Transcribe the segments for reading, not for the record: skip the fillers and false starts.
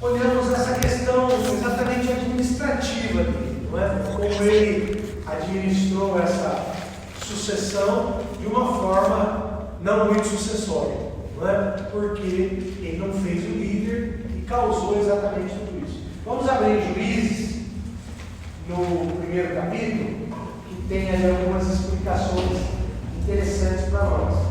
olhamos essa questão exatamente administrativa dele, não é? Como ele administrou essa sucessão de uma forma não muito sucessória, não é? Porque ele não fez o líder e causou exatamente tudo isso. Vamos abrir Juízes no primeiro capítulo, que tem ali algumas explicações interessantes para nós.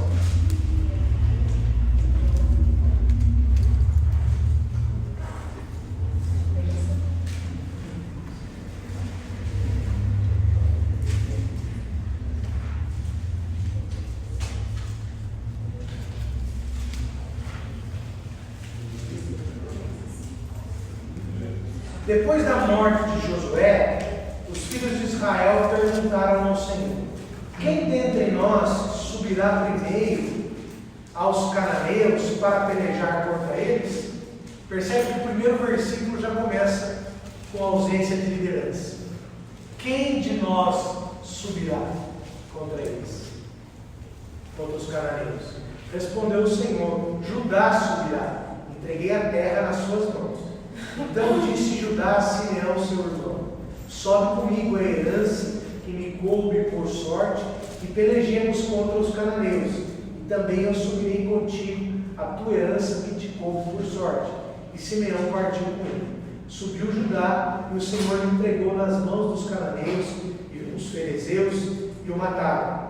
Depois da morte de Josué, os filhos de Israel perguntaram ao Senhor: quem dentre nós subirá primeiro aos cananeus para pelejar contra eles? Percebe que o primeiro versículo já começa com a ausência de liderança. Quem de nós subirá contra eles? Contra os cananeus? Respondeu o Senhor: Judá subirá, entreguei a terra nas suas mãos. Então disse Judá a Simeão, seu irmão: sobe comigo a herança que me coube por sorte, e pelejemos contra os cananeus, e também eu subirei contigo a tua herança que te coube por sorte. E Simeão partiu com ele. Subiu Judá, e o Senhor lhe entregou nas mãos dos cananeus e dos ferezeus, e o mataram.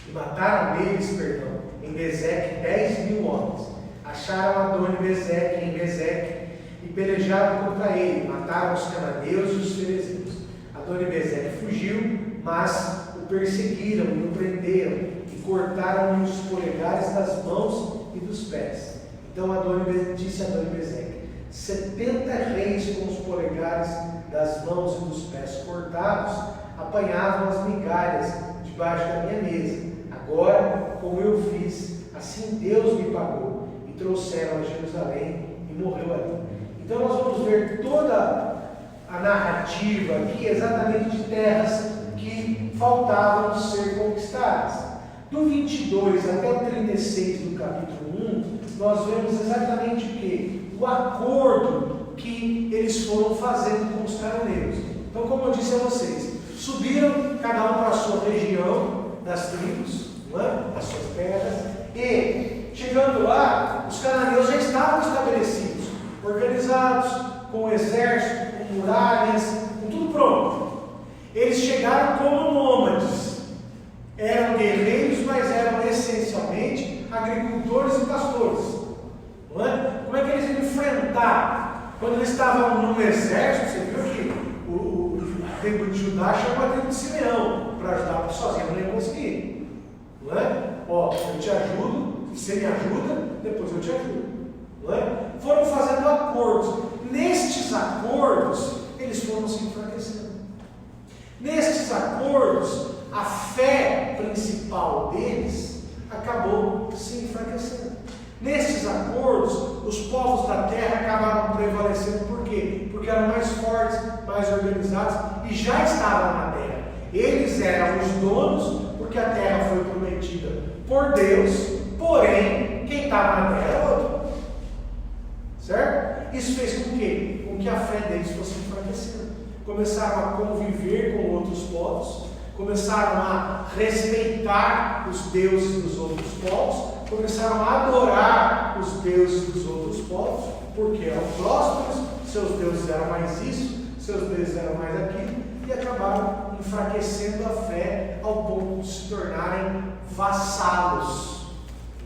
E mataram deles, em Bezeque 10.000 homens. Acharam Adoni-Bezeque em Bezeque e pelejaram contra ele, mataram os cananeus e os ferezeus. Adoni-Bezeque fugiu, mas o perseguiram e o prenderam e cortaram-lhe os polegares das mãos e dos pés. Então disse Adoni-Bezeque: 70 reis com os polegares das mãos e dos pés cortados apanhavam as migalhas debaixo da minha mesa. Agora, como eu fiz, assim Deus me pagou. E trouxeram a Jerusalém e morreu ali. Então nós vamos ver toda a narrativa aqui exatamente de terras que faltavam ser conquistadas. Do 22 até o 36 do capítulo 1, nós vemos exatamente o que? O acordo que eles foram fazendo com os cananeus. Então, como eu disse a vocês, subiram cada um para a sua região das tribos, não é? As suas terras, e chegando lá, os cananeus já estavam estabelecidos, organizados, com exército, com muralhas, com tudo pronto. Eles chegaram como nômades, eram guerreiros, mas eram essencialmente agricultores e pastores. Não é? Como é que eles iam enfrentar? Quando eles estavam no exército, você viu que a tribo de Judá chamou a tribo de Simeão para ajudar, porque sozinho não ia conseguir. Não é? Ó, eu te ajudo. Você me ajuda, depois eu te ajudo. Não é? Foram fazendo acordos. Nestes acordos, eles foram se enfraquecendo. Nestes acordos, a fé principal deles acabou se enfraquecendo. Nestes acordos, os povos da terra acabaram prevalecendo. Por quê? Porque eram mais fortes, mais organizados e já estavam na terra. Eles eram os donos, porque a terra foi prometida por Deus. Porém, quem estava na terra era outro. Certo? Isso fez com que? Com que a fé deles fosse enfraquecendo. Começaram a conviver com outros povos, começaram a respeitar os deuses dos outros povos, começaram a adorar os deuses dos outros povos, porque eram prósperos, seus deuses eram mais isso, seus deuses eram mais aquilo, e acabaram enfraquecendo a fé ao ponto de se tornarem vassalos.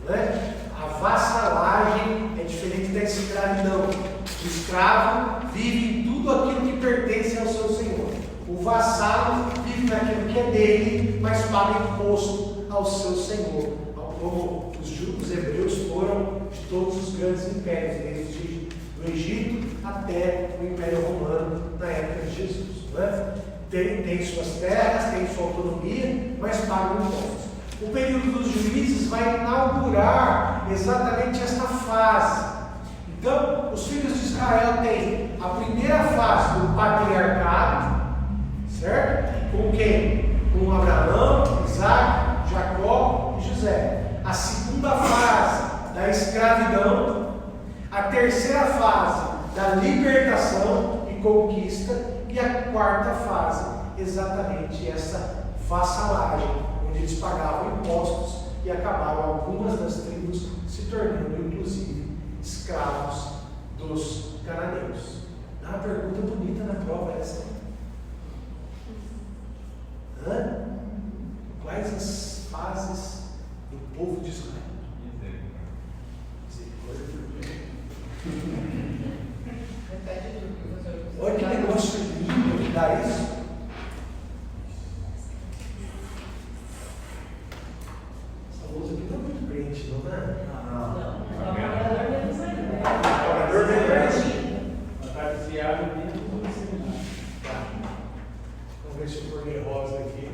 Né? A vassalagem é diferente da escravidão. O escravo vive em tudo aquilo que pertence ao seu senhor. O vassalo vive naquilo que é dele, mas paga imposto ao seu senhor, como os hebreus foram de todos os grandes impérios, desde o Egito até o Império Romano na época de Jesus. Né? Tem suas terras, tem sua autonomia, mas pagam impostos. O período dos juízes vai inaugurar exatamente esta fase. Então, os filhos de Israel têm a primeira fase do patriarcado, certo? Com quem? Com Abraão, Isaac, Jacó e José. A segunda fase da escravidão. A a terceira fase da libertação e conquista, e a quarta fase, exatamente essa vassalagem, onde eles pagavam impostos e acabaram algumas das tribos se tornando, inclusive, escravos dos cananeus. Dá uma pergunta bonita na prova essa. Quais as fases do povo de Israel? Olha que negócio lindo que dá isso. Essa luz aqui está muito crente, não é? Não. Trabalhador merece. Está desviado mesmo todo esse lugar. Tá. Vamos ver se eu tornei rosa aqui.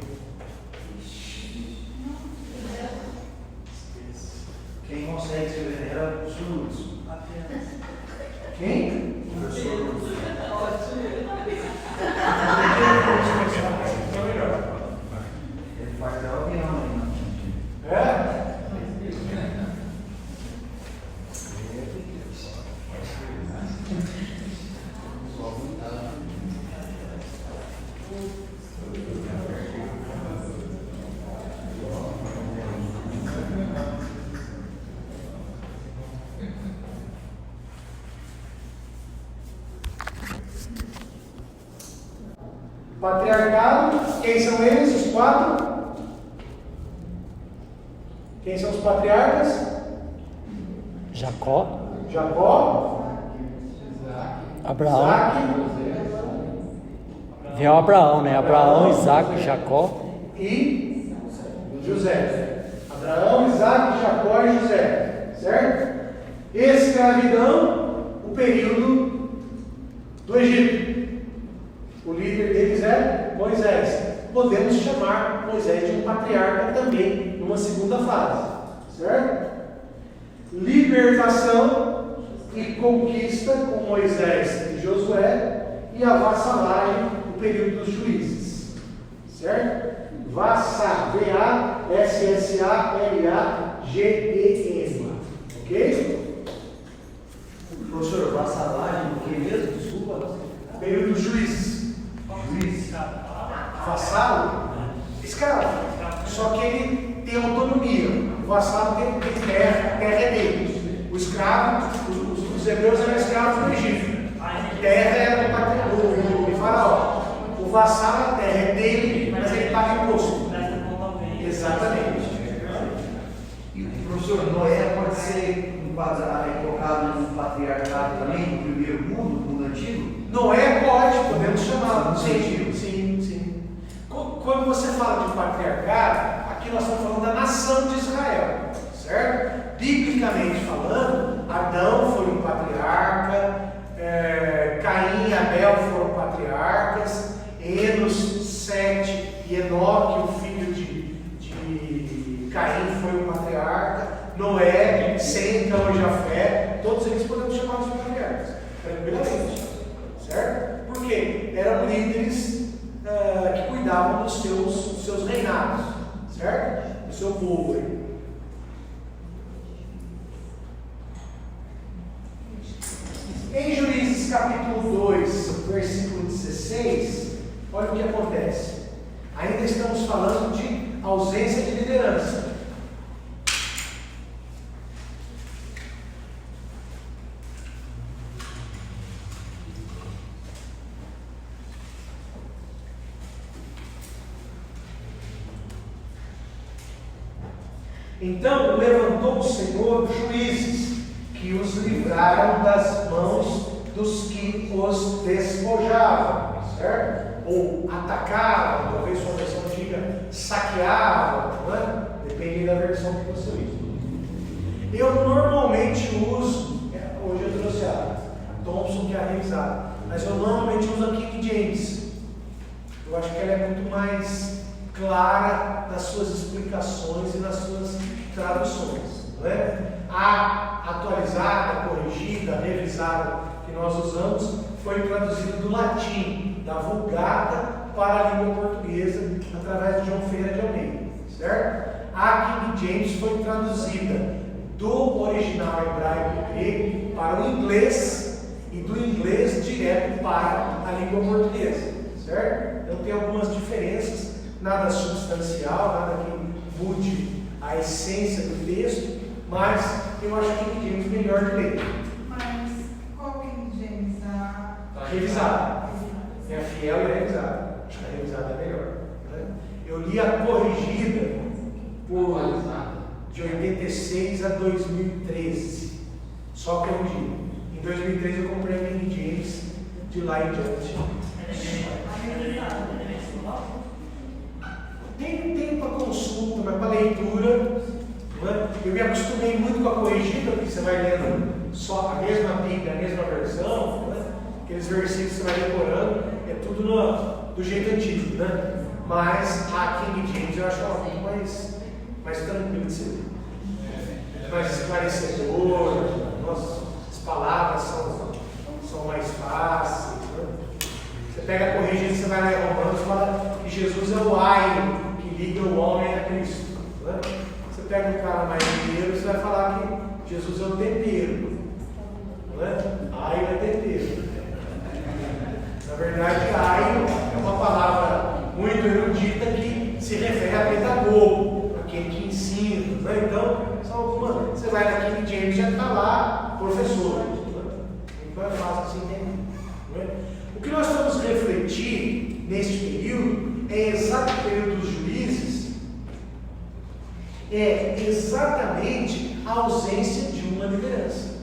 Quem consegue escrever era o Lúcio. Apenas. Quem? O professor Lúcio. Ele faz até o avião aí. É? Patriarcado, quem são eles? Os quatro? Quem são os patriarcas? Jacó, Abraão, Isaac vem o Abraão, né? Abraão, Isaac, Jacó. e José. Abraão, Isaac, Jacó e José. Certo? Escravidão, o período do Egito. O líder deles é Moisés. Podemos chamar Moisés de um patriarca também, numa segunda fase. Certo? Libertação e conquista com Moisés e Josué, e a vassalagem no período dos juízes. Certo? Vassar, V-A-S-S-A-L-A-G-E-N. Ok? Professor, vassalagem, o que mesmo? Desculpa. Período dos juízes. Juiz. Vassalo, escravo. Só que ele tem autonomia. O vassalo tem terra, a terra é dele. O escravo, os hebreus eram escravos no Egito. A terra era do faraó. O vassalo, a terra é dele, mas ele paga imposto. Exatamente. E professor, Noé pode ser colocado no patriarcado também, no primeiro mundo antigo? Noé pode, podemos chamá-lo. Sim. Quando você fala de patriarcado, aqui nós estamos falando da nação de Israel, certo? Biblicamente falando, Adão foi um patriarca, Caim e Abel foram patriarcas, Enos, Sete e Enoque, o filho de Caim, foi um patriarca, Noé, Sem, Cão e Jafé, todos eles podemos chamar de patriarcas, tranquilamente. Certo? Porque eram líderes que cuidavam dos seus reinados, certo? Do seu povo aí. Em Juízes capítulo 2, versículo 16, olha o que acontece. Ainda estamos falando de ausência de liderança. Então levantou o Senhor juízes, que os livraram das mãos dos que os despojavam, certo? Ou atacavam, talvez sua versão diga saqueavam, né? Depende da versão que você usa. Eu normalmente uso, hoje eu trouxe a Thompson, que é a revisada, mas eu normalmente uso a King James. Eu acho que ela é muito mais clara nas suas explicações e nas suas traduções, não é? A atualizada, corrigida, revisada que nós usamos foi traduzida do latim, da Vulgata para a língua portuguesa, através de João Ferreira de Almeida, certo? A King James foi traduzida do original hebraico e grego para o inglês e do inglês direto para a língua portuguesa, certo? Então tem algumas diferenças, nada substancial, nada que mude a essência do texto, mas eu acho que King James é melhor de ler. Mas qual King James? Revisada. É fiel e revisada. A revisada é melhor. Né? Eu li a corrigida de 86 a 2013. Só corrigida. Em 2013 eu comprei a King James de lá em diante. Tem tempo para consulta, mas para leitura. Né? Eu me acostumei muito com a corrigida, porque você vai lendo só a mesma Bíblia, a mesma versão. Né? Aqueles versículos que você vai decorando, é tudo do jeito antigo, né? Mas a King James eu acho ela muito mais tranquila de ser lida. Mais esclarecedora, as palavras são mais fáceis. Né? Você pega a corrigida, você vai lá em Romanos e fala que Jesus é o aio que liga o homem a Cristo. Né? Você pega um cara mais mineiro, você vai falar que Jesus é o tempero. Né? Aio é tempero. Na verdade, aio é uma palavra muito erudita que se refere a pedagogo, aquele que ensina. Né? Então, são algumas. Você vai na King James, já está lá, professor. Né? Então é fácil de se entender. Né? O que nós vamos refletir neste período, o período dos juízes, é exatamente a ausência de uma liderança.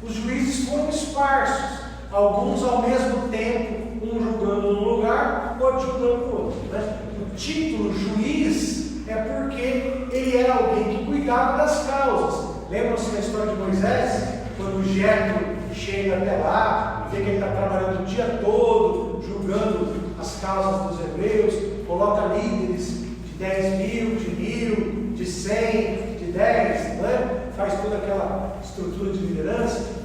Os juízes foram esparsos, alguns ao mesmo tempo, um julgando num lugar, outro julgando no outro. Né? O título juiz é porque ele era alguém que cuidava das causas. Lembram-se da história de Moisés? Quando o Jetro chega até lá, vê que ele está trabalhando o dia todo, julgando as causas dos hebreus, coloca líderes de 10 mil, de 1000, de 100, de 10, né? Faz toda aquela estrutura de liderança.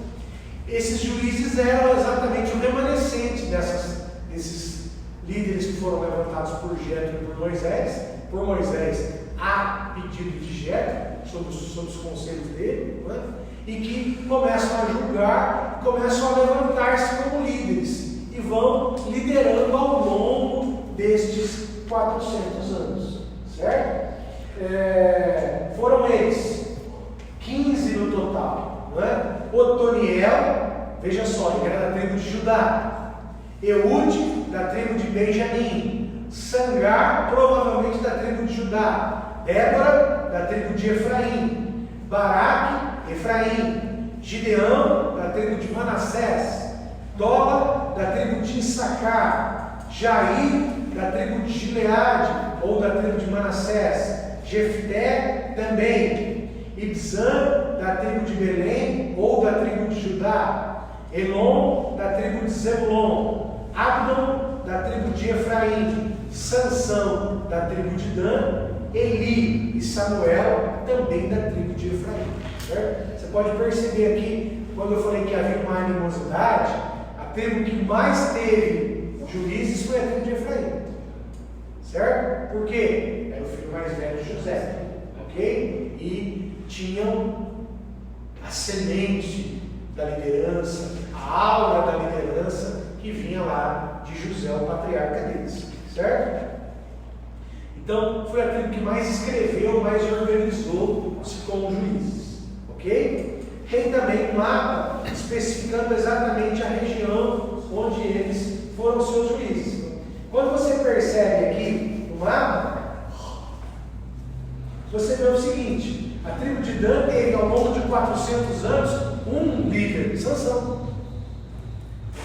Esses juízes eram exatamente o remanescente desses líderes que foram levantados por Jetro e por Moisés a pedido de Jetro, sob os conselhos dele, né? E que começam a julgar, começam a levantar-se como líderes e vão liderando ao longo destes 400 anos, certo? Foram eles 15 no total, né? Otoniel, veja só, ele era da tribo de Judá. Eude, da tribo de Benjamim. Sangar, provavelmente da tribo de Judá. Débora, da tribo de Efraim. Baraque, Efraim. Gideão, da tribo de Manassés. Tola, da tribo de Issacar. Jair, da tribo de Gileade, ou da tribo de Manassés. Jefté, também. Ibzan, da tribo de Belém, ou da tribo de Judá. Elon, da tribo de Zebulon. Abdon, da tribo de Efraim. Sansão, da tribo de Dan. Eli e Samuel, também da tribo de Efraim. Certo? Você pode perceber aqui, quando eu falei que havia uma animosidade, a tribo que mais teve juízes foi a tribo de Efraim. Certo? Por quê? Era o filho mais velho de José. Ok? E tinham a semente da liderança, a aura da liderança que vinha lá de José, o patriarca deles. Certo? Então, foi a tribo que mais escreveu, mais organizou-se como juízes. Ok? Tem também um mapa especificando exatamente a região onde eles foram seus juízes. Quando você percebe aqui no mapa, você vê o seguinte: a tribo de Dan teve ao longo de 400 anos um líder, Sansão.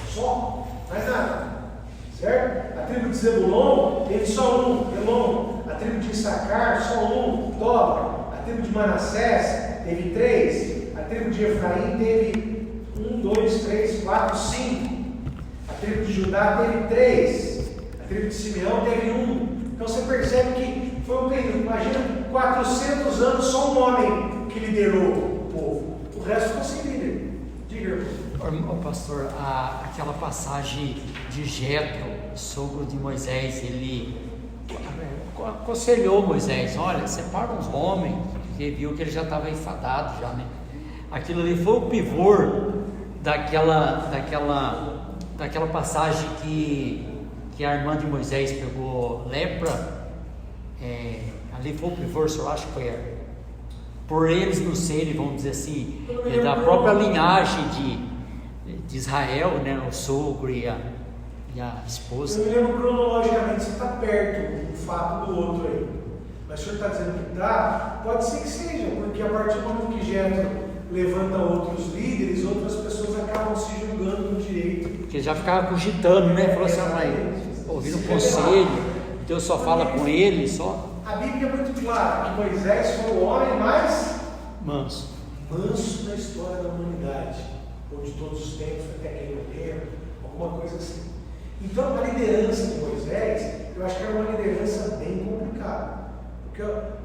Só, mais nada. Certo? A tribo de Zebulon teve só um, Elon. A tribo de Issacar, só um, Tola. A tribo de Manassés teve 3. A tribo de Efraim teve 1, 2, 3, 4, 5. A tribo de Judá teve 3. A tribo de Simeão teve 1. Então você percebe que foi um período, imagina, 400 anos, só um homem que liderou o povo. O resto ficou sem líder. Diga, irmão. Pastor, aquela passagem de Jetro, sogro de Moisés, ele aconselhou Moisés: olha, separa uns homens porque viu que ele já estava enfadado já, né? Aquilo ali foi o pivô daquela passagem que a irmã de Moisés pegou lepra. Ali foi o pivô, eu acho que foi por eles não serem, vamos dizer assim, da própria linhagem de Israel, né? O sogro e a esposa. Eu me lembro cronologicamente, você está perto um fato do outro aí. Mas o senhor está dizendo que dá? Pode ser que seja, porque a partir do momento que Jétro levanta outros líderes, outras pessoas acabam se julgando no direito. Porque já ficava cogitando, né? Falou assim, mas ouvindo um conselho, Deus só fala com ele, só. A Bíblia é muito clara que Moisés foi o homem mais manso da história da humanidade, ou de todos os tempos, até que ele morreu, alguma coisa assim. Então, a liderança de Moisés, eu acho que era uma liderança bem complicada. Porque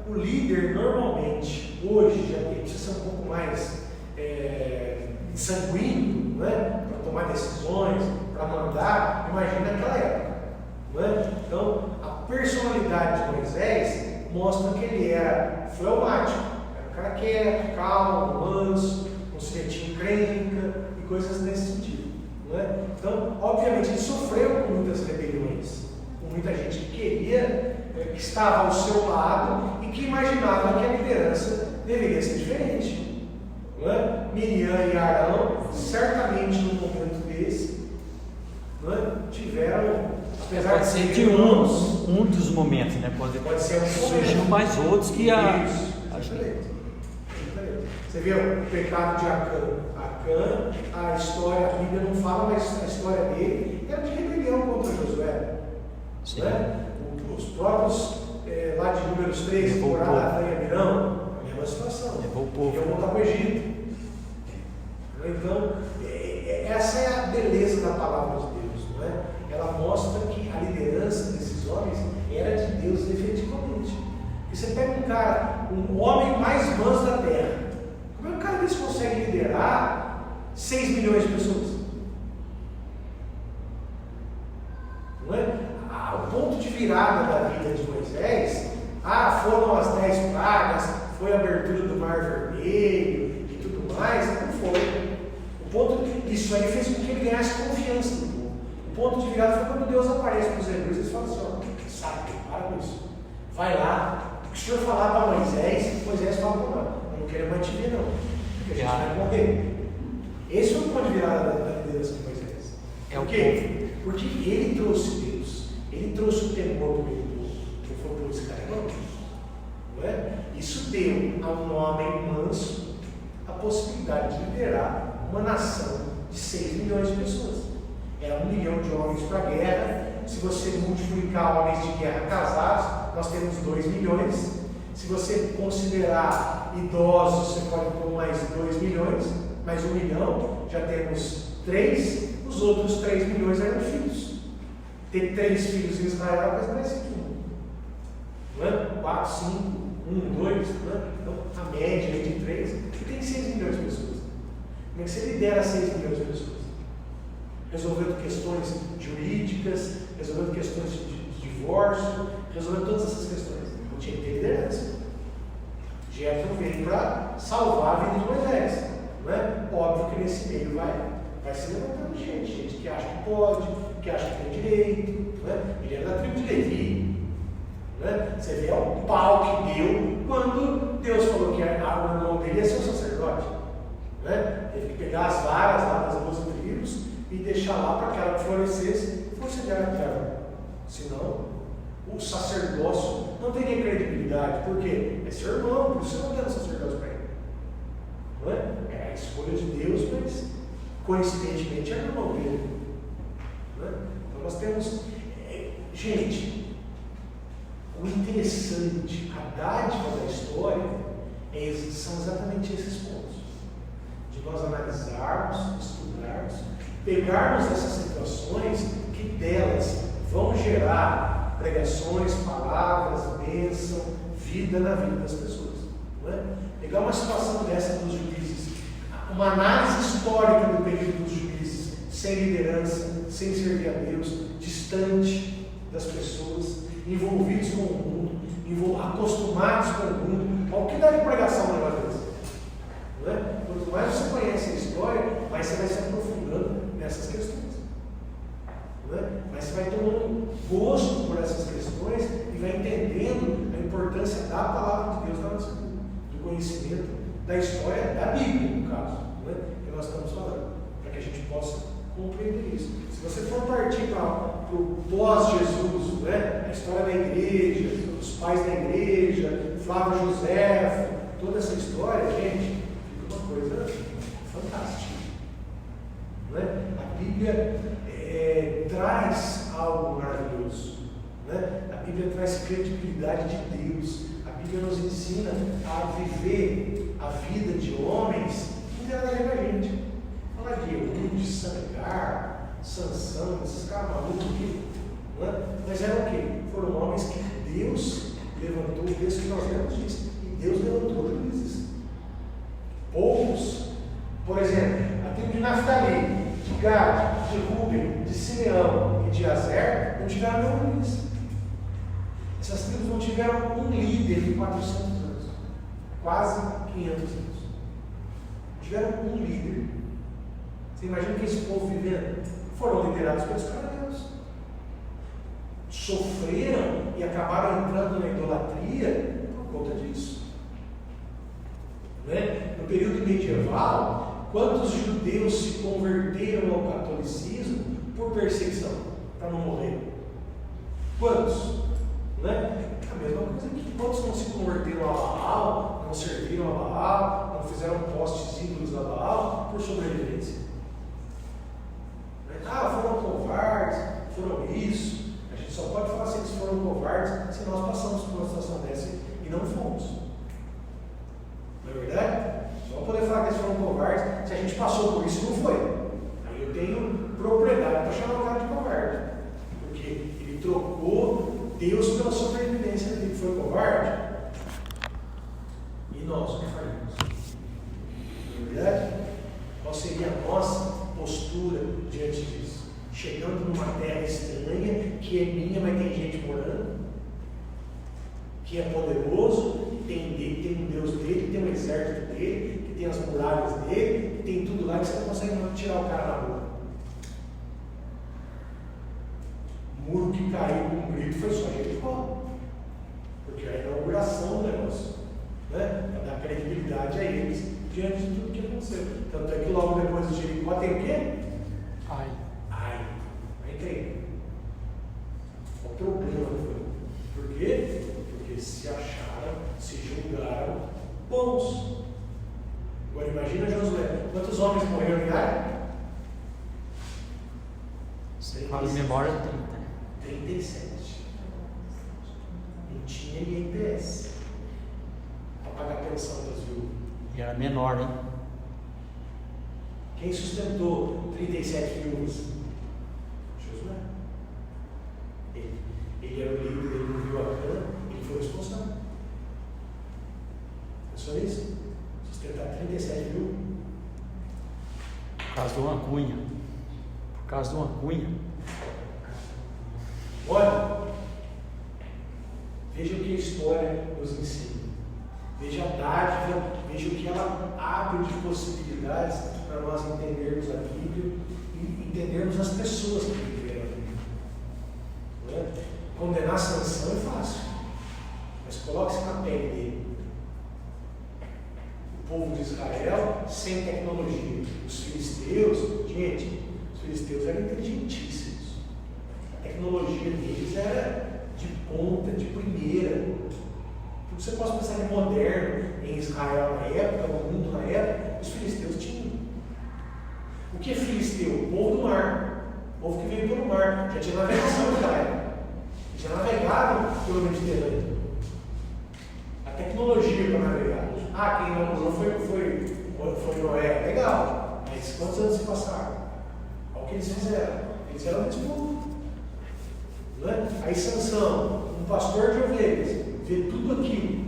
o líder, normalmente, hoje, já precisa ser um pouco mais sanguíneo, né? Para tomar decisões, para mandar. Imagina naquela época. Não é? Então, a personalidade de Moisés mostra que ele era fleumático. Era um cara quieto, calmo, manso, não se metia em encrenca e coisas nesse sentido. Não é? Então, obviamente, ele sofreu com muitas rebeliões, com muita gente que queria, que estava ao seu lado e que imaginava que a liderança deveria ser diferente. Não é? Miriam e Arão, certamente num momento desse, não é? Tiveram, apesar pode de ser serem que irmãos, um dos momentos, né? Pode ser um surgiu momento. mais outros que a. Isso, exatamente. Você vê o pecado de Acã, a história, a Bíblia não fala, mas a história dele era de rebelião contra Josué. Né? Os próprios, lá de Números 3, temporada da Mirão, a mesma situação. Levou o povo. Iam voltar para o Egito. Então, essa é a beleza da palavra de Deus, não é? Ela mostra que a liderança desses homens era de Deus efetivamente. E você pega um cara, um homem mais manso da terra, como é que um cara desse consegue liderar 6 milhões de pessoas? Não é? O ponto de virada da vida de Moisés, foram as 10 pragas, foi a abertura do Mar Vermelho e tudo mais, não foi. Isso aí fez com que ele ganhasse confiança no povo. O ponto de virada foi quando Deus aparece para os hebreus e eles falam assim, sabe, para com isso. Vai lá, o que o senhor falar para Moisés fala, não, eu não quero mais te ver não, porque a gente vai morrer. Esse foi o ponto de virada da liderança de Moisés. Por quê? Porque ele trouxe Deus, ele trouxe o temor do meio do povo, que foi por esse cara, não é? Isso deu a um homem manso a possibilidade de liderar uma nação de 6 milhões de pessoas. Era 1 milhão de homens para a guerra. Se você multiplicar homens de guerra casados, nós temos 2 milhões. Se você considerar idosos, você pode pôr mais 2 milhões, mais 1 milhão, já temos 3. Os outros 3 milhões eram filhos. Ter 3 filhos em Israel é uma coisa mais que 1. Não é? 4, 5, 1, 2. Não é? Então, a média é de 3. E tem 6 milhões de pessoas. Como é que você lidera 6 milhões de pessoas? Resolvendo questões jurídicas, resolvendo questões de divórcio, resolvendo todas essas questões. Não tinha que ter liderança. Jétro veio para salvar a vida de Moisés. Não é? Óbvio que nesse meio vai se levantando gente que acha que pode, que acha que tem direito. Não é? Ele era da tribo de Levi. Não é? Você vê o pau que deu quando Deus falou que o irmão dele ia ser o sacerdote. Né? Teve que pegar as varas lá das 12 tribos e deixar lá para que ela florescesse e fosse de árvore. Senão, o sacerdócio não teria credibilidade. Por quê? É seu irmão, por isso você não deu sacerdócio para ele. Não é? É a escolha de Deus, mas coincidentemente é o irmão dele. Não é? Então nós temos. Gente, o interessante, a dádiva da história são exatamente esses pontos. De nós analisarmos, estudarmos, pegarmos essas situações que delas vão gerar pregações, palavras, bênção, vida na vida das pessoas. Não é? Pegar uma situação dessa dos juízes, uma análise histórica do período dos juízes, sem liderança, sem servir a Deus, distante das pessoas, envolvidos com o mundo, acostumados com o mundo. Olha o que dá de pregação na negócio desse. Não é? Quanto mais você conhece a história, mais você vai se aprofundando nessas questões. Não é? Mas você vai tomando gosto por essas questões e vai entendendo a importância da palavra de Deus na nossa vida, do conhecimento da história da Bíblia, no caso, não é? Que nós estamos falando, para que a gente possa compreender isso. Se você for partir para o pós-Jesus, né? A história da igreja, os pais da igreja, Flávio José, toda essa história, gente, fica uma coisa fantástica. Não é? A Bíblia traz algo maravilhoso. Né? A Bíblia traz credibilidade de Deus. A Bíblia nos ensina a viver a vida de homens que não tem nada a ver com a gente. Fala de Eude, Sangar, Sansão, esses caras malucos aqui. Não é? Mas eram o quê? Foram homens que Deus levantou, o texto que nós lemos disso, e Deus levantou juízes. Poucos, por exemplo, a tribo de Naftali, de Gad, de Rúben, de Simeão e de Azer não tiveram nenhum juiz. Essas tribos não tiveram um líder em 400 anos, quase 500 anos. Não tiveram um líder. Você imagina que esse povo vivendo? Foram liderados pelos cananeus. Sofreram e acabaram entrando na idolatria por conta disso. Né? No período medieval, quantos judeus se converteram ao catolicismo por perseguição, para não morrer? Quantos? Né? A mesma coisa aqui. Quantos não se converteram a Baal, não serviram a Baal, não fizeram postes ídolos a Baal por sobrevivência? Foram covardes, foram isso. A gente só pode falar se eles foram covardes se nós passamos por uma situação dessa e não fomos. Não é verdade? Só poder falar que eles foram covardes se a gente passou por isso e não foi. Aí eu tenho propriedade para chamar o cara de covarde. Porque ele trocou Deus pela sobrevivência dele. Foi covarde? E nós o que faríamos? Não é verdade? Qual seria a nossa postura diante disso? Chegando numa terra estranha, que é minha, mas tem gente morando, que é poderoso, que tem um Deus dele, que tem um exército dele, que tem as muralhas dele, que tem tudo lá, que você não consegue tirar o cara na rua. O muro que caiu com um grito foi só Jericó, porque é a inauguração do negócio, né? Para dar credibilidade a eles diante de tudo que aconteceu. Tanto é que logo depois de Jericó tem o quê? Ai. Qual o problema foi? Por quê? Porque se acharam, se julgaram bons. Agora imagina Josué. Quantos homens morreram em Ai? Fala de memória, 37. Não tinha INPS para pagar a pensão das viúvas. E era menor, hein? Quem sustentou 37 viúvas? Josué. Ele era o líder, ele não viu a cana, ele foi responsável. É só isso? Sustentar 37 viúvas. Por causa de uma cunha. Por causa de uma cunha. Olha, veja o que a história nos ensina. Veja a dádiva, veja o que ela abre de possibilidades para nós entendermos a Bíblia e entendermos as pessoas que viveram a Bíblia. Não é? Condenar Sansão é fácil, mas coloque-se na pele dele. O povo de Israel sem tecnologia. Os filisteus, gente, os filisteus eram inteligentíssimos. A tecnologia deles era de ponta, de primeira. Tudo que você possa pensar de moderno em Israel na época, no mundo na época, os filisteus tinham. O que é filisteu? O povo do mar. O povo que veio pelo mar. Já tinha navegação naquela época. Já navegavam pelo Mediterrâneo. A tecnologia para navegar. Quem inaugurou foi Noé. Legal. Mas quantos anos se passaram? Olha o que eles fizeram. Eles eram desse povo. Não é? Aí Sansão, um pastor de ovelhas, vê tudo aquilo.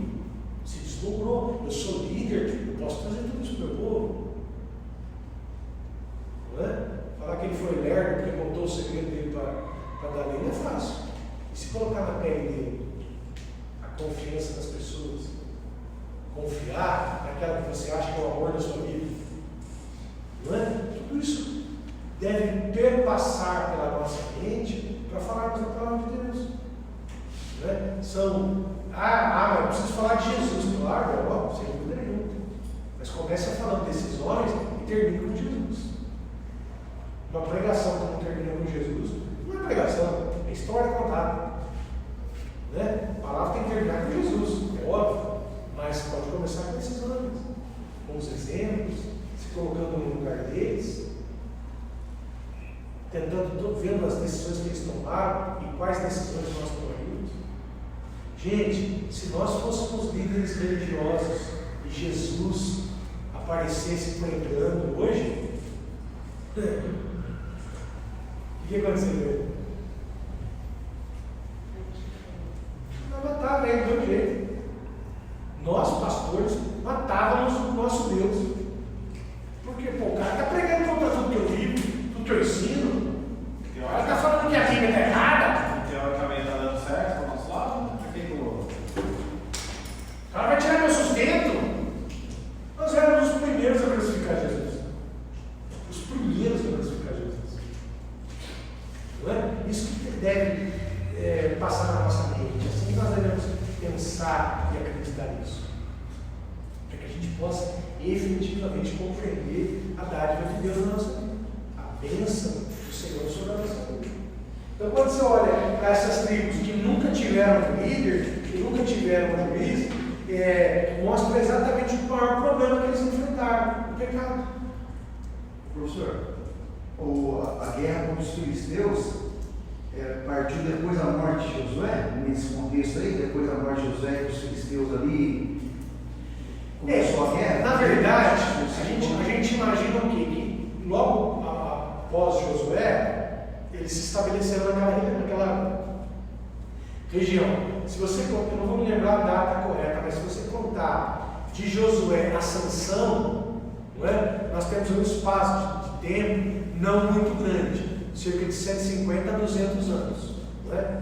Se deslumbrou. Eu sou líder, eu posso trazer tudo isso para o meu povo. Não é? Falar que ele foi lerdo porque contou o segredo dele para Davi não é fácil. E se colocar na pele dele, a a confiança das pessoas, confiar naquela que você acha que é o amor da sua vida. Não é? Tudo isso deve perpassar pela nossa mente para falarmos da palavra de Deus. Não é? Mas eu preciso falar de Jesus, claro, sem dúvida nenhuma. Mas começa falando desses homens e termina com Jesus. Uma pregação que não termina com Jesus não é pregação, é história contada. Né? A palavra tem que terminar com Jesus, é óbvio, mas pode começar com esses homens, com os exemplos, se colocando no lugar deles, tentando, vendo as decisões que eles tomaram e quais decisões nós tomaríamos. Gente, se nós fôssemos líderes religiosos e Jesus aparecesse pregando hoje, o que aconteceria? Vai matar ele do jeito. Nós, pastores, matávamos o nosso Deus. Porque, o cara está pregando contra tudo que eu vivo, tudo que eu ensino. O cara está falando que a Bíblia está errada. Teoricamente está dando certo para o nosso lado, por que o cara vai tirar meu sustento. Nós éramos os primeiros a crucificar Jesus. Os primeiros a crucificar Jesus. Não é? Isso que deve passar na nossa mente. Assim nós devemos pensar e acreditar nisso. Para que a gente possa efetivamente compreender a dádiva de Deus na nossa vida. A bênção do Senhor sobre a nossa vida. Então, quando você olha para essas tribos que nunca tiveram um líder, que nunca tiveram um juiz, mostra exatamente o maior problema que eles enfrentaram: o pecado. Professor, a guerra contra os filisteus partiu depois da morte de Josué, nesse contexto aí, depois da morte de Josué, os filisteus ali começou a guerra? Na verdade, a gente imagina o quê? Que logo após Josué, eles se estabeleceram naquela região. Se você, eu não vou me lembrar a data correta, mas se você contar de Josué a Sansão, não é? Nós temos um espaço de tempo não muito grande, cerca de 150 a 200 anos. Não é?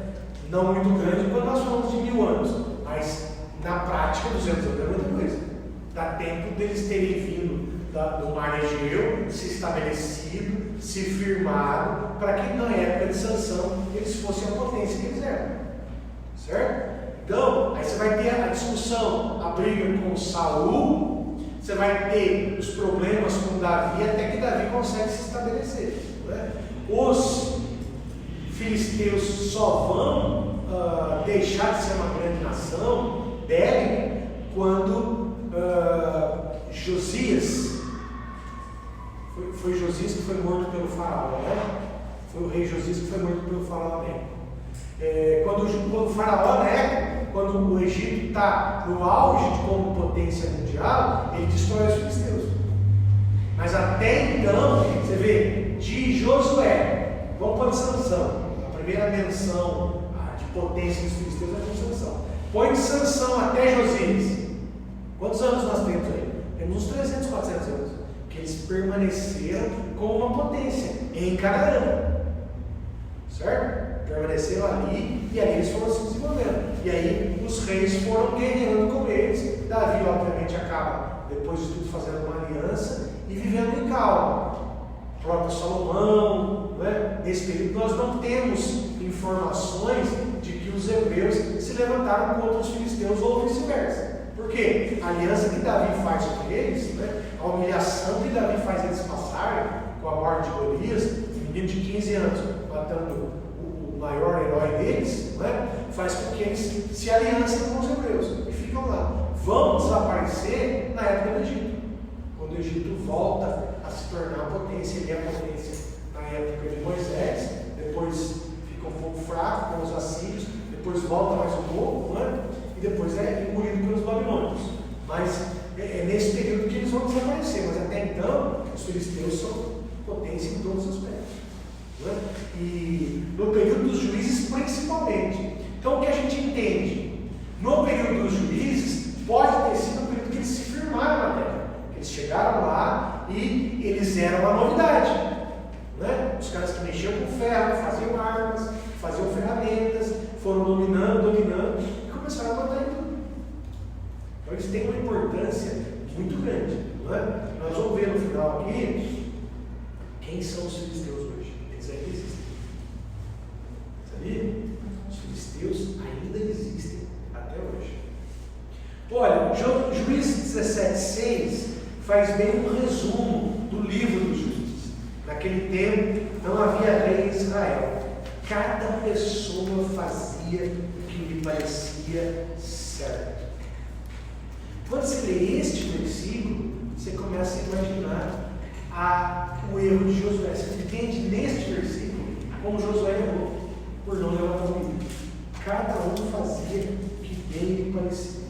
Não muito grande quando nós falamos de 1000 anos, mas na prática 200 anos é muita coisa. Dá tempo deles terem vindo do Mar Egeu, se estabelecido, se firmado, para que na época de Sansão eles fossem a potência que eles eram. Certo? Então, aí você vai ter a discussão, a briga com Saul, você vai ter os problemas com Davi, até que Davi consegue se estabelecer. Né? Os filisteus só vão deixar de ser uma grande nação bélica quando Josias, foi Josias que foi morto pelo faraó, né? Foi o rei Josias que foi morto pelo faraó Neco. Quando o faraó Neco, quando o Egito está no auge de como potência mundial, ele destrói os filisteus. Mas até então, você vê, de Josué, vamos pôr de Sansão, a primeira menção de potência dos filisteus é de Sansão. Põe de Sansão até Josias. Quantos anos nós temos aí? Temos uns 300, 400 anos. Que eles permaneceram como uma potência em Canaã. Certo? Permaneceram ali e aí eles foram se desenvolvendo. E aí os reis foram guerreando com eles. Davi, obviamente, acaba, depois de tudo, fazendo uma aliança e vivendo em calma. O próprio Salomão, né? Nesse período nós não temos informações de que os hebreus se levantaram contra os filisteus ou vice-versa. Por quê? A aliança que Davi faz com eles, né? A humilhação que Davi faz eles passarem com a morte de Golias, um menino de 15 anos matando o maior herói deles, né? Faz com que eles se aliancem com os hebreus e ficam lá. Vão desaparecer na época do Egito, quando o Egito volta a se tornar potência. Ele é potência na época de Moisés, depois fica um pouco fraco com os assírios, depois volta mais um pouco, né? E depois é engolido pelos babilônios. Mas é nesse período que eles vão desaparecer, mas até então os filisteus são potência em todos os aspectos. Né? E no período dos juízes principalmente. Então o que a gente entende? No período dos juízes, pode ter sido o período que eles se firmaram na terra. Eles chegaram lá e eles eram uma novidade. Né? Os caras que mexiam com ferro, faziam armas, faziam ferramentas, foram dominando, e começaram sabem botar em tudo. Então eles têm uma importância muito grande. Não é? Nós vamos ver no final aqui quem são os filisteus hoje. Eles ainda existem. Sabia? Os filisteus ainda existem até hoje. Olha, Juízes 17:6 faz bem um resumo do livro dos juízes. Naquele tempo não havia rei em Israel. Cada pessoa fazia o que lhe parecia certo. Quando você lê este versículo, você começa a imaginar o erro de Josué. Você entende neste versículo como Josué errou por não levantar o livro. Cada um fazia o que bem lhe parecia.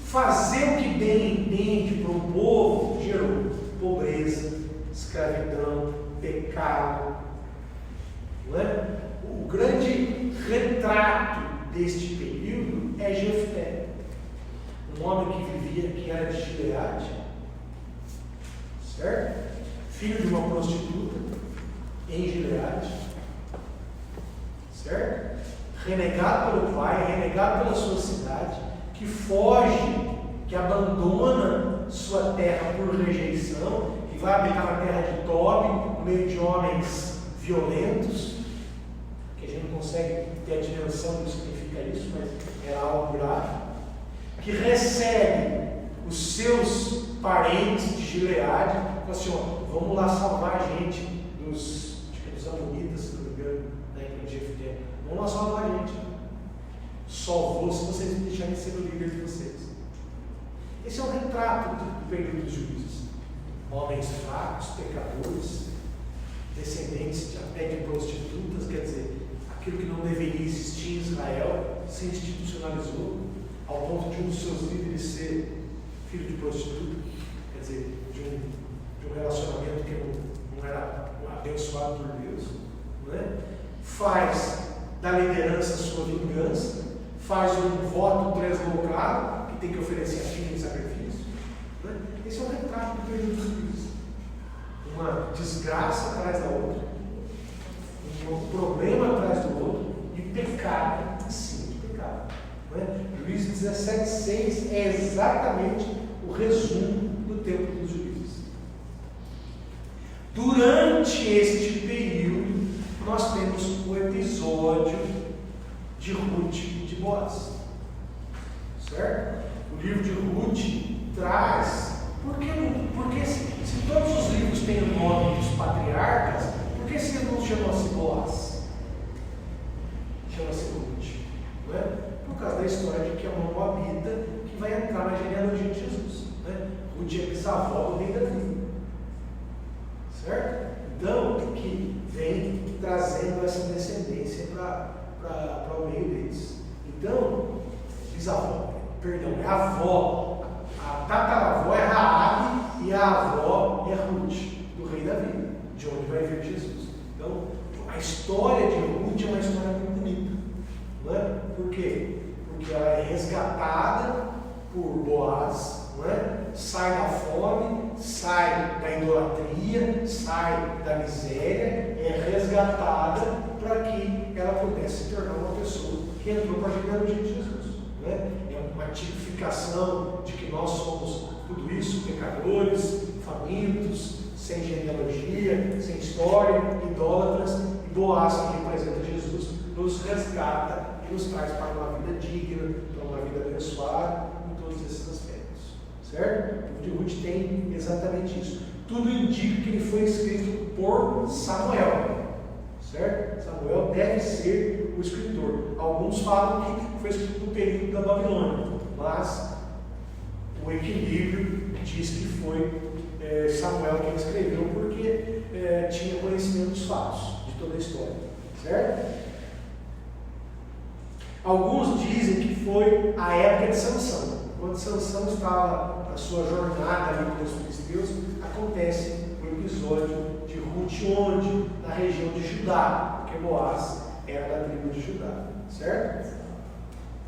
Fazer o que bem entende para o povo gerou pobreza, escravidão, pecado. Não é? O grande retrato deste período é Jefté, um homem que vivia, que era de Gileade, certo? Filho de uma prostituta em Gileade, certo? Renegado pelo pai, renegado pela sua cidade, que foge, que abandona sua terra por rejeição, que vai habitar na terra de Tob, no meio de homens violentos, que a gente não consegue ter a dimensão do que significa isso, mas era algo grave, que recebe os seus parentes de Gileade, fala assim, ó, vamos lá salvar a gente dos amonitas, se não me engano, em Jefté. Vamos lá salvar a gente. Só vou se vocês me deixarem ser o líder de vocês. Esse é um retrato do período dos juízes. Homens fracos, pecadores, descendentes até de prostitutas, quer dizer, aquilo que não deveria existir em Israel se institucionalizou, ao ponto de um dos seus líderes ser filho de prostituta, quer dizer, de um relacionamento que não era abençoado por Deus, não é? Faz da liderança sua vingança, faz um voto deslocado, que tem que oferecer a filho em sacrifício. Não é? Esse é um retrato do período dos juízes. Uma desgraça atrás da outra, um problema atrás do outro, e pecado em cima de pecado. Não é? Juízes 17:6 é exatamente o resumo do tempo dos juízes. Durante este período, nós temos o episódio de Ruth e de Boaz. Certo? O livro de Ruth traz. Porque se todos os livros têm o nome dos patriarcas, por que esse não chama-se Boaz? Chama-se Ruth. Não é? Por causa da história de que é uma moabita que vai entrar na genealogia de Jesus. Né? Ruth é bisavó do rei Davi. Certo? Então, que vem trazendo essa descendência para o meio deles. Então, bisavó, perdão, é a avó. A tataravó é Raabe e a avó é Ruth, do rei Davi, de onde vai vir Jesus. Então, a história de Ruth é uma história muito bonita. Não é? Por quê? Porque ela é resgatada por Boaz, não é? Sai da fome, sai da idolatria, sai da miséria, é resgatada para que ela pudesse se tornar uma pessoa que entrou para a genealogia de Jesus. Não é? É uma tipificação de que nós somos tudo isso, pecadores, famintos, sem genealogia, sem história, idólatras, e Boaz, que representa Jesus, nos resgata e nos traz para uma vida digna, para uma vida abençoada, em todos esses aspectos. Certo? O livro de Ruth tem exatamente isso. Tudo indica que ele foi escrito por Samuel. Certo? Samuel deve ser o escritor. Alguns falam que foi escrito no período da Babilônia, mas o equilíbrio diz que foi Samuel quem escreveu, porque tinha conhecimento dos fatos, de toda a história. Certo? Alguns dizem que foi a época de Sansão. Quando Sansão estava na sua jornada ali com os filisteus, acontece o episódio de Ruth, onde? Na região de Judá, porque Boaz era da tribo de Judá, certo?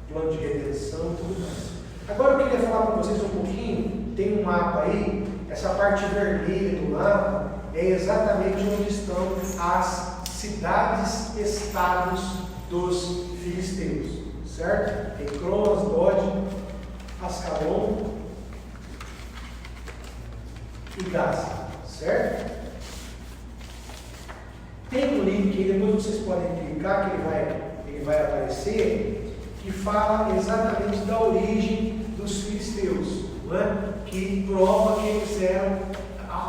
Plano de redenção e tudo mais. Agora eu queria falar com vocês um pouquinho, tem um mapa aí, essa parte vermelha do mapa é exatamente onde estão as cidades-estados dos filisteus, certo? Ecrom, Asdod, Ascalon e Gaza, certo? Tem um link que depois vocês podem clicar, que ele vai aparecer, que fala exatamente da origem dos filisteus, não é? Que prova que eles eram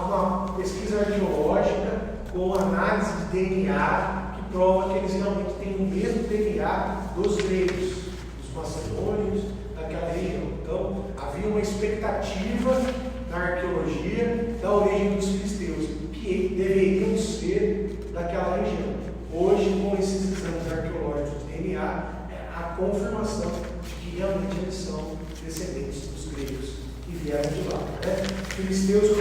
uma pesquisa arqueológica com análise de DNA, que prova que eles realmente têm o mesmo DNA dos gregos, dos macedônios, daquela região. Então, havia uma expectativa na arqueologia da origem dos filisteus, que deveriam ser daquela região. Hoje, com esses exames arqueológicos de DNA, é a confirmação de que realmente eles são descendentes dos gregos que vieram de lá. Né? Filisteus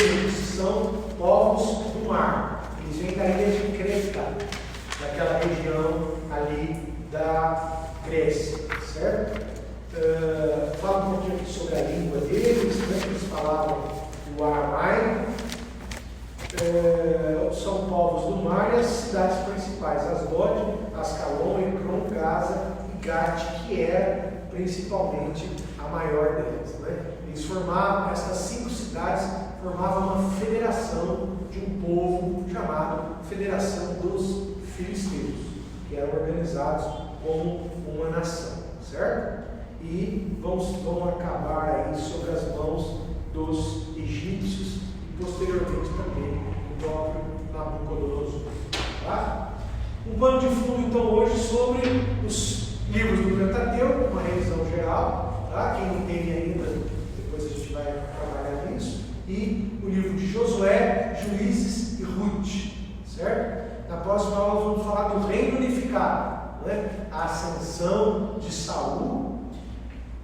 são povos do mar. Eles vêm da ilha de Creta, daquela região ali da Grécia, certo? Fala um pouquinho aqui sobre a língua deles, né? Eles falavam o aramaico. São povos do mar e as cidades principais, Asdod, Ascalon, Ecrom, Gaza e Gate, que era principalmente a maior delas. Né? Eles formavam, essas 5 cidades formavam uma federação de um povo chamado Federação dos Filisteus, que eram organizados como uma nação, certo? E vão acabar aí sobre as mãos dos egípcios e posteriormente também o próprio Nabucodonosor. Tá? Um pano de fundo então hoje sobre os livros do Pentateuco, uma revisão geral, tá? Quem não teve ainda, depois a gente vai trabalhar nisso, e o livro de Josué, Juízes e Ruth, certo? Na próxima aula vamos falar do reino unificado, né? A ascensão de Saul,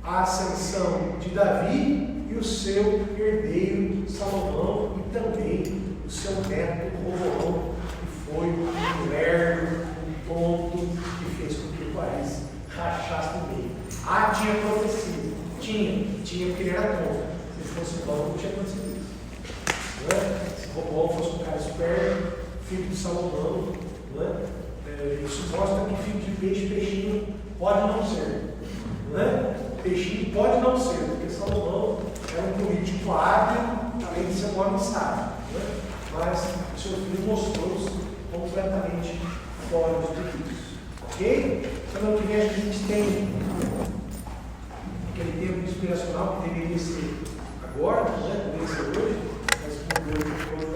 a ascensão de Davi e o seu herdeiro Salomão e também o seu neto Roboão, que foi um lerdo, um ponto que fez com que o país rachasse no meio. Ah, tinha profecia. Tinha porque ele era tonto. Se ele fosse bom, não tinha acontecido isso. Não é? Se Roboão fosse um cara esperto, filho de Salomão, não é? Isso mostra que filho de peixe, peixinho pode não ser. Não é? Peixinho pode não ser, porque Salomão era um político hábil, além de ser um homem sábio. Né? Mas o seu filho mostrou-se completamente fora de tudo isso. Ok? Semana que vem a gente tem aquele tempo inspiracional que deveria ser agora, né? Deveria ser hoje, mas como Deus